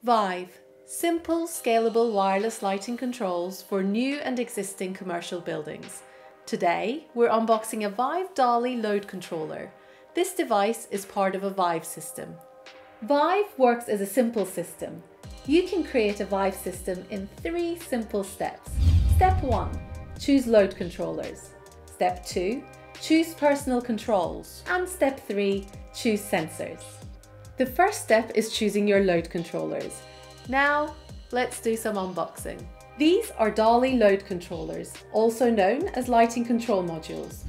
Vive, simple, scalable wireless lighting controls for new and existing commercial buildings. Today, we're unboxing a Vive DALI load controller. This device is part of a Vive system. Vive works as a simple system. You can create a Vive system in 3 simple steps. Step 1, choose load controllers. Step 2, choose personal controls. And step 3, choose sensors. The first step is choosing your load controllers. Now, let's do some unboxing. These are DALI load controllers, also known as lighting control modules.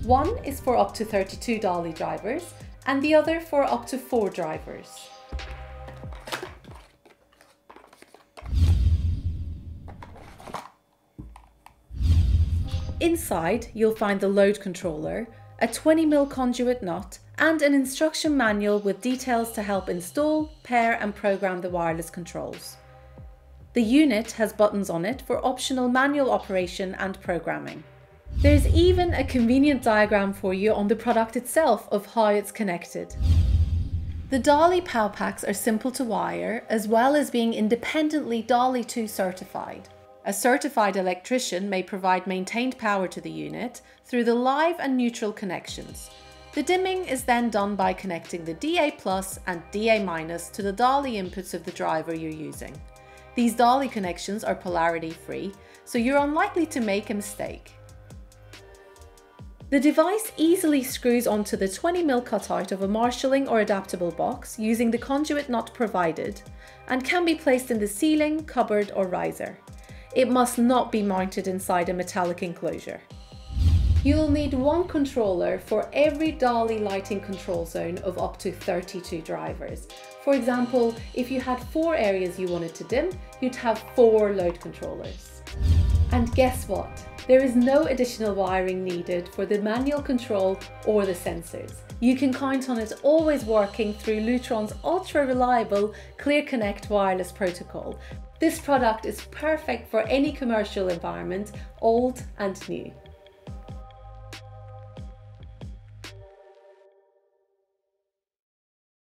One is for up to 32 DALI drivers and the other for up to 4 drivers. Inside, you'll find the load controller, a 20mm conduit nut, and an instruction manual with details to help install, pair and program the wireless controls. The unit has buttons on it for optional manual operation and programming. There's even a convenient diagram for you on the product itself of how it's connected. The DALI PowPaks are simple to wire, as well as being independently DALI 2 certified. A certified electrician may provide maintained power to the unit through the live and neutral connections. The dimming is then done by connecting the DA+ and DA- to the DALI inputs of the driver you're using. These DALI connections are polarity free, so you're unlikely to make a mistake. The device easily screws onto the 20mm cutout of a marshalling or adaptable box using the conduit nut provided, and can be placed in the ceiling, cupboard or riser. It must not be mounted inside a metallic enclosure. You'll need one controller for every DALI lighting control zone of up to 32 drivers. For example, if you had 4 areas you wanted to dim, you'd have 4 load controllers. And guess what? There is no additional wiring needed for the manual control or the sensors. You can count on it always working through Lutron's ultra-reliable Clear Connect wireless protocol. This product is perfect for any commercial environment, old and new.